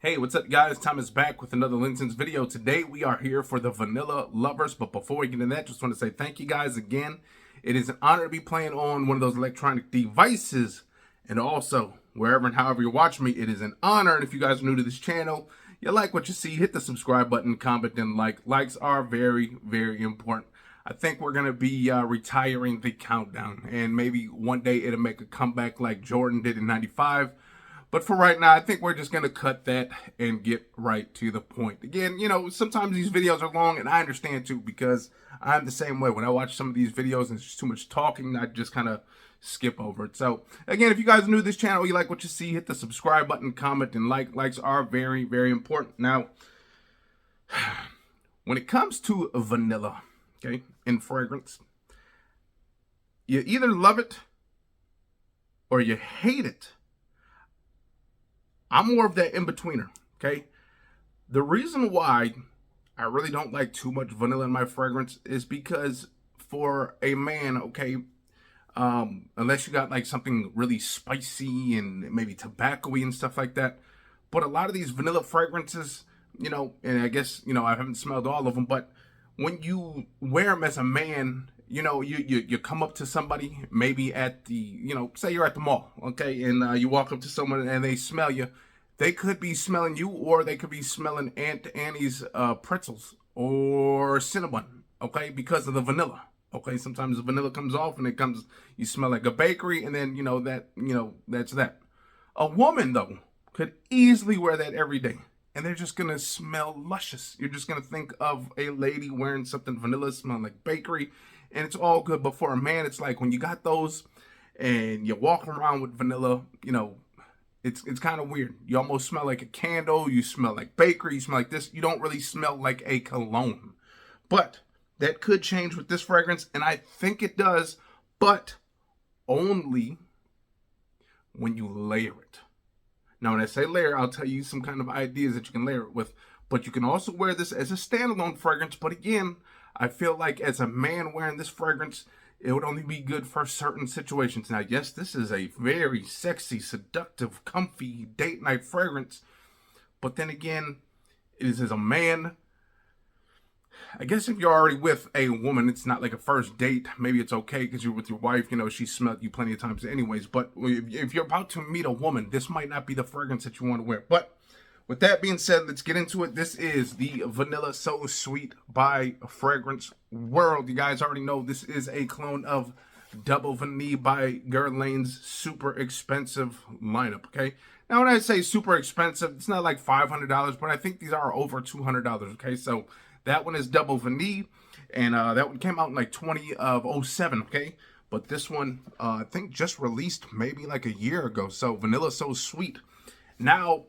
Hey, what's up, guys? Tom is back with another LinScents video. Today we are here for the vanilla lovers, but before we get into that, just want to say thank you guys again. It is an honor to be playing on one of those electronic devices, and also wherever and however you're watching me, it is an honor. And if you guys are new to this channel, you like what you see, hit the subscribe button, comment, and like. Likes are very, very important. I think we're going to be retiring the countdown, and maybe one day it'll make a comeback like Jordan did in '95. But for right now, I think we're just going to cut that and get right to the point. Again, you know, sometimes these videos are long, and I understand too, because I'm the same way. When I watch some of these videos and it's just too much talking, I just kind of skip over it. So again, if you guys are new to this channel, you like what you see, hit the subscribe button, comment, and like. Likes are very, very important. Now, when it comes to vanilla, okay, in fragrance, you either love it or you hate it. I'm more of that in-betweener, okay? The reason why I really don't like too much vanilla in my fragrance is because for a man, okay, unless you got like something really spicy and maybe tobacco-y and stuff like that, but a lot of these vanilla fragrances, you know, and I guess, you know, I haven't smelled all of them, but when you wear them as a man, you know, you come up to somebody, maybe at the, you know, say you're at the mall, okay, and you walk up to someone and they smell you. They could be smelling you, or they could be smelling Aunt Annie's pretzels or cinnamon, okay, because of the vanilla. Okay, sometimes the vanilla comes off and it comes, you smell like a bakery, and then, you know, that's that. A woman, though, could easily wear that every day, and they're just gonna smell luscious. You're just gonna think of a lady wearing something vanilla, smelling like bakery, and it's all good. But for a man, it's like when you got those and you walk around with vanilla, you know, it's kind of weird. You almost smell like a candle. You smell like bakery. You smell like this. You don't really smell like a cologne. But that could change with this fragrance, and I think it does, but only when you layer it. Now, when I say layer, I'll tell you some kind of ideas that you can layer it with, but you can also wear this as a standalone fragrance. But again, I feel like as a man wearing this fragrance, it would only be good for certain situations. Now, yes, this is a very sexy, seductive, comfy date night fragrance, but then again, it is as a man. I guess if you're already with a woman, it's not like a first date. Maybe it's okay because you're with your wife. You know, she smelled you plenty of times anyways. But if you're about to meet a woman, this might not be the fragrance that you want to wear. But with that being said, let's get into it. This is the Vanilla So Sweet by Fragrance World. You guys already know this is a clone of Double Vanille by Guerlain's super expensive lineup, okay? Now, when I say super expensive, it's not like $500, but I think these are over $200, okay? So that one is Double Vanille, and that one came out in like 2007, okay? But this one, I think just released maybe like a year ago. So Vanilla So Sweet. Now,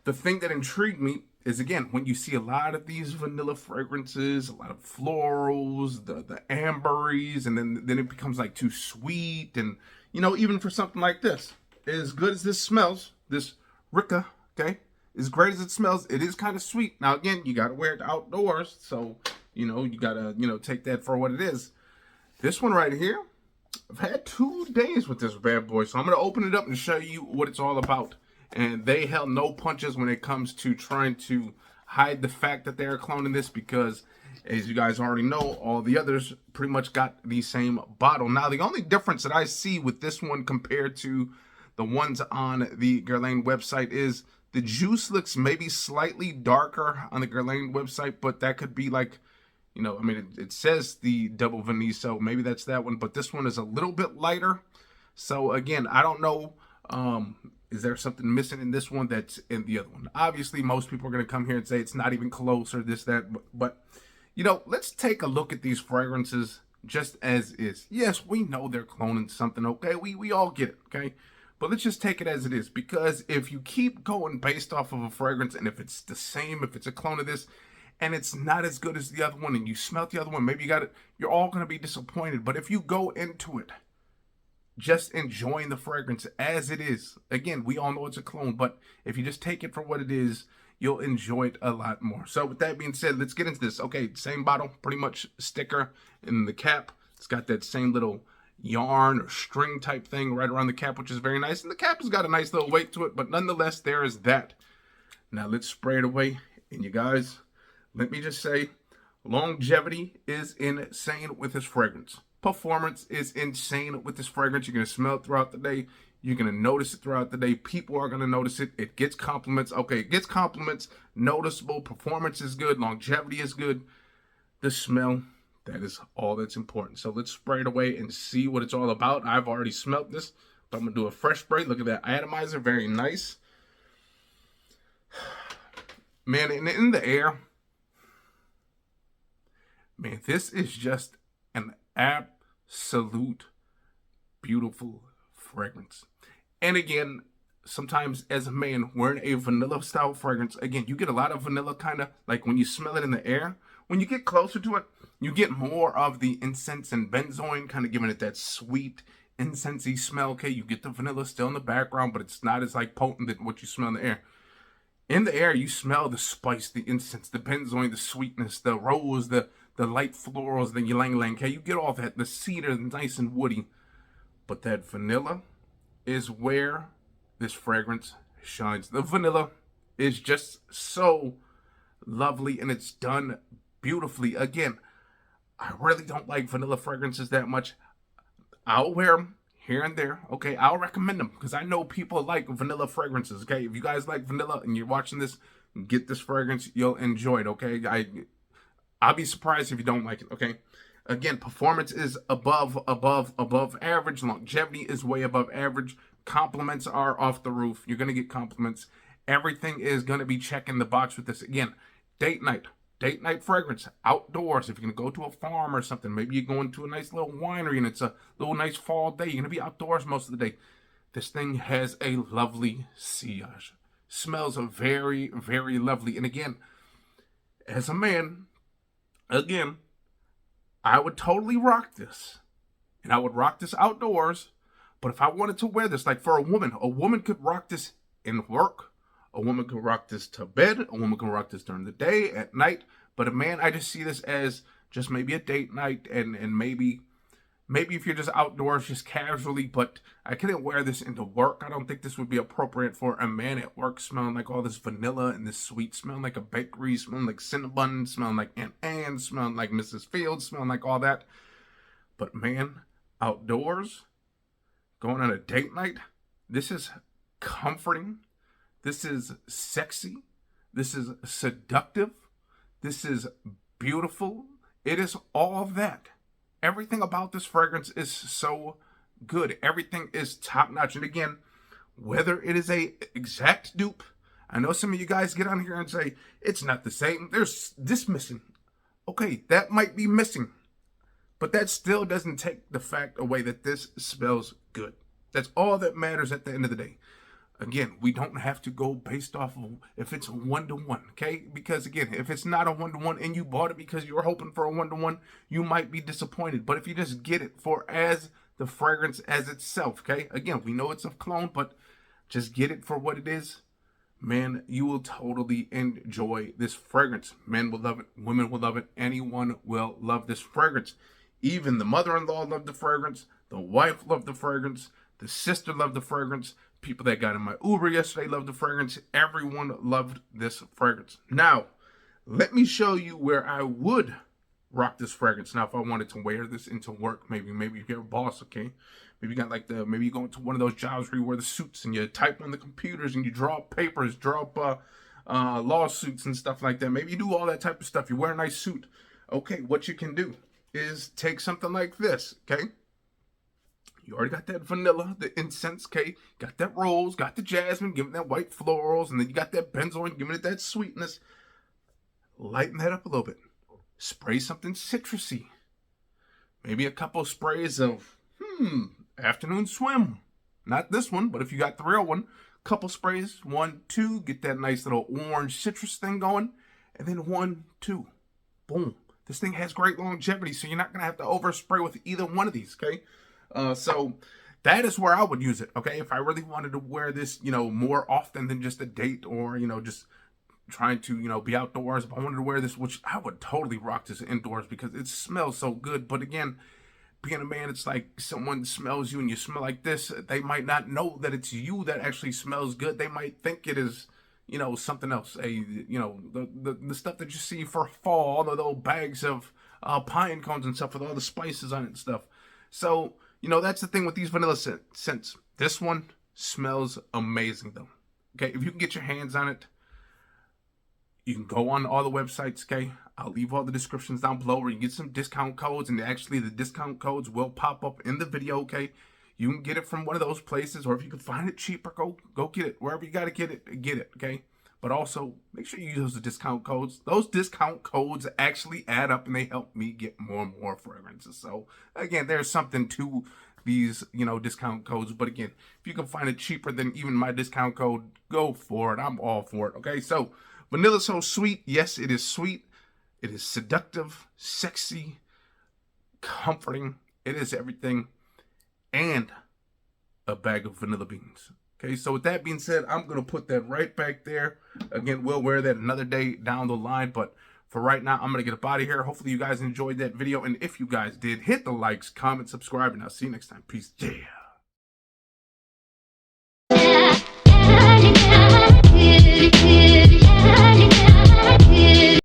the thing that intrigued me is, again, when you see a lot of these vanilla fragrances, a lot of florals, the amberies, and then it becomes like too sweet. And, you know, even for something like this, as good as this smells, this Ricca, okay, as great as it smells, it is kind of sweet. Now, again, you got to wear it outdoors. So, you know, you got to, you know, take that for what it is. This one right here, I've had 2 days with this bad boy. So I'm going to open it up and show you what it's all about. And they held no punches when it comes to trying to hide the fact that they're cloning this, because as you guys already know, all the others pretty much got the same bottle. Now, the only difference that I see with this one compared to the ones on the Guerlain website is the juice looks maybe slightly darker on the Guerlain website, but that could be like, you know, I mean, it says the Double Vanille, so maybe that's that one, but this one is a little bit lighter. So again, I don't know, is there something missing in this one that's in the other one? Obviously, most people are going to come here and say it's not even close or this, that. But, you know, let's take a look at these fragrances just as is. Yes, we know they're cloning something, okay? We all get it, okay? But let's just take it as it is. Because if you keep going based off of a fragrance, and if it's the same, if it's a clone of this, and it's not as good as the other one, and you smelt the other one, maybe you got it, you're all going to be disappointed. But if you go into it just enjoying the fragrance as it is. Again, we all know it's a clone, but if you just take it for what it is, you'll enjoy it a lot more. So with that being said, let's get into this. Okay, same bottle, pretty much sticker in the cap. It's got that same little yarn or string type thing right around the cap, which is very nice. And the cap has got a nice little weight to it, but nonetheless, there is that. Now let's spray it away. And you guys, let me just say, longevity is insane with this fragrance. Performance is insane with this fragrance. You're going to smell it throughout the day. You're going to notice it throughout the day. People are going to notice it. It gets compliments. Okay, it gets compliments. Noticeable. Performance is good. Longevity is good. The smell, that is all that's important. So let's spray it away and see what it's all about. I've already smelled this, but I'm going to do a fresh spray. Look at that atomizer. Very nice. Man, in the air, man, this is just an absolute beautiful fragrance. And again, sometimes as a man wearing a vanilla style fragrance, again, you get a lot of vanilla kind of like when you smell it in the air. When you get closer to it, you get more of the incense and benzoin, kind of giving it that sweet, incensey smell. Okay, you get the vanilla still in the background, but it's not as like potent than what you smell in the air. In the air, you smell the spice, the incense, the benzoin, the sweetness, the rose, the light florals, the ylang-ylang. Okay, you get all that, the cedar, nice and woody. But that vanilla is where this fragrance shines. The vanilla is just so lovely, and it's done beautifully. Again, I really don't like vanilla fragrances that much. I'll wear them here and there. Okay, I'll recommend them because I know people like vanilla fragrances. Okay, if you guys like vanilla and you're watching this, get this fragrance. You'll enjoy it. Okay, I'll be surprised if you don't like it. Okay, again, performance is above average. Longevity is way above average. Compliments are off the roof. You're gonna get compliments. Everything is gonna be checking the box with this. Again, date night fragrance, outdoors. If you're going to go to a farm or something, maybe you're going to a nice little winery and it's a little nice fall day. You're going to be outdoors most of the day. This thing has a lovely sillage. Smells very, very lovely. And again, as a man, again, I would totally rock this. And I would rock this outdoors. But if I wanted to wear this, like for a woman could rock this in work. A woman can rock this to bed. A woman can rock this during the day, at night. But a man, I just see this as just maybe a date night and maybe if you're just outdoors, just casually. But I couldn't wear this into work. I don't think this would be appropriate for a man at work smelling like all this vanilla and this sweet, smelling like a bakery, smelling like Cinnabon, smelling like Aunt Anne, smelling like Mrs. Fields, smelling like all that. But man, outdoors, going on a date night, this is comforting. This is sexy. This is seductive. This is beautiful. It is all that. Everything about this fragrance is so good. Everything is top notch. And again, whether it is a exact dupe, I know some of you guys get on here and say, it's not the same. There's this missing. Okay, that might be missing. But that still doesn't take the fact away that this smells good. That's all that matters at the end of the day. Again, we don't have to go based off of if it's a one-to-one, okay? Because again, if it's not a one-to-one and you bought it because you were hoping for a one-to-one, you might be disappointed. But if you just get it for as the fragrance as itself, okay? Again, we know it's a clone, but just get it for what it is. Man, you will totally enjoy this fragrance. Men will love it. Women will love it. Anyone will love this fragrance. Even the mother-in-law loved the fragrance. The wife loved the fragrance. The sister loved the fragrance. People that got in my Uber yesterday loved the fragrance. Everyone loved this fragrance. Now, let me show you where I would rock this fragrance. Now, if I wanted to wear this into work, maybe if you're a boss, okay? Maybe you got like maybe you go into one of those jobs where you wear the suits and you type on the computers and you draw up papers, draw up lawsuits and stuff like that. Maybe you do all that type of stuff. You wear a nice suit. Okay, what you can do is take something like this, okay? You already got that vanilla, the incense, okay? Got that rose, got the jasmine, giving that white florals, and then you got that benzoin, giving it that sweetness. Lighten that up a little bit. Spray something citrusy. Maybe a couple of sprays of, afternoon swim. Not this one, but if you got the real one, couple sprays, 1, 2, get that nice little orange citrus thing going, and then 1, 2, boom. This thing has great longevity, so you're not going to have to overspray with either one of these, okay? So that is where I would use it, okay? If I really wanted to wear this, more often than just a date or, just trying to, be outdoors. If I wanted to wear this, which I would totally rock this indoors because it smells so good. But again, being a man, it's like someone smells you and you smell like this. They might not know that it's you that actually smells good. They might think it is, you know, something else. You know, the stuff that you see for fall, all the little bags of pine cones and stuff with all the spices on it and stuff. So, you know, that's the thing with these vanilla scents. This one smells amazing though. Okay, if you can get your hands on it, you can go on all the websites, okay? I'll leave all the descriptions down below where you can get some discount codes, and actually the discount codes will pop up in the video, okay? You can get it from one of those places, or if you can find it cheaper, go get it. Wherever you gotta get it, okay? But also, make sure you use the discount codes. Those discount codes actually add up, and they help me get more and more fragrances. So, again, there's something to these, you know, discount codes. But again, if you can find it cheaper than even my discount code, go for it. I'm all for it, okay? So, Vanilla So Sweet. Yes, it is sweet. It is seductive, sexy, comforting. It is everything. And a bag of vanilla beans. Okay, so with that being said, I'm going to put that right back there. Again, we'll wear that another day down the line. But for right now, I'm going to get up out of here. Hopefully you guys enjoyed that video. And if you guys did, hit the likes, comment, subscribe, and I'll see you next time. Peace. Yeah.